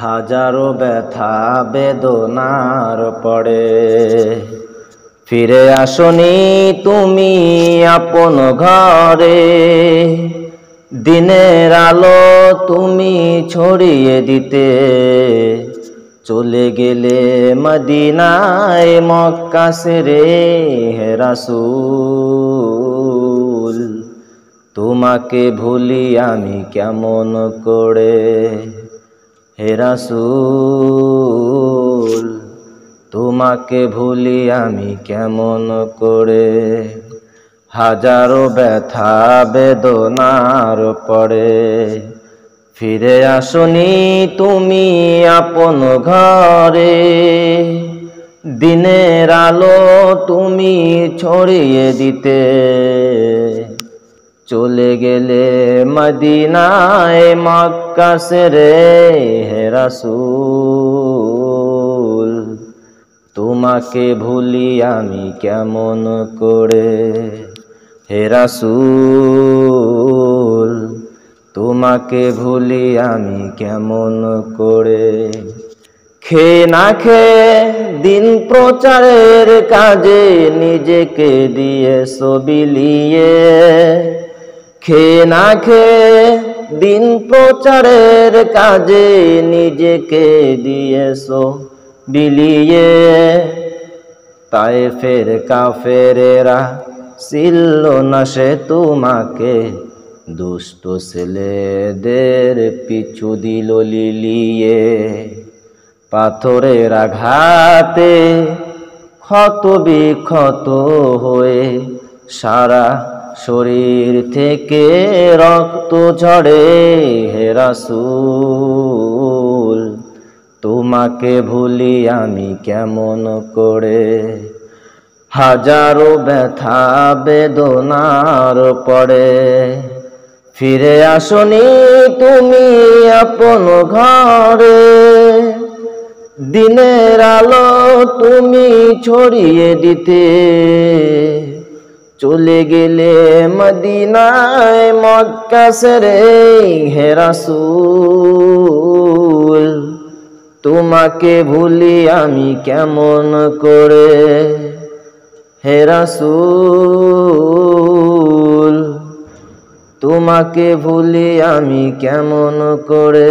হাজারো ব্যথা বেদনার পরে ফিরে আসনি তুমি আপন ঘরে। দিনের আলো তুমি ছড়িয়ে দিতে চলে গেলে মদিনায় মক্কা ছেড়ে। হে রাসূল তোমাকে ভুলি আমি কেমন করে। হে রাসূল তোমাকে ভুলি আমি কেমন করে। হাজারো ব্যথা বেদনার পরে ফিরে আসনি তুমি আপন ঘরে। দিনের আলো তুমি ছড়িয়ে দিতে চলে গেলে মদিনায় মক্কা ছেড়ে। হে রাসূল তোমাকে ভুলি আমি কেমন করে। হে রাসূল তোমাকে ভুলি আমি কেমন করে। খেয়ে না খেয়ে দিন প্রচারের কাজে নিজেকে দিয়েছো বিলিয়ে। খেয়ে না খেয়ে দিন প্রচারের কাজে নিজেকে দিয়েছো বিলিয়ে। তায়েফের কাফেরেরা ছিল না সে তোমাকে, দুষ্ট ছেলেদের পিছু দিল লিলিয়ে। পাথরের আঘাতে ক্ষত বিক্ষত হয়ে সারা শরীর থেকে রক্ত ঝরে। হে রাসূল তোমাকে ভুলি আমি কেমন করে। হাজারো ব্যথা বেদনার পরে ফিরে আসনি তুমি আপন ঘরে। দিনের আলো তুমি ছড়িয়ে দিতে চলে গেলে মদিনায় মক্কা ছেড়ে। হে রাসূল তোমাকে ভুলি আমি কেমন করে। হে রাসূল তোমাকে ভুলি আমি কেমন করে।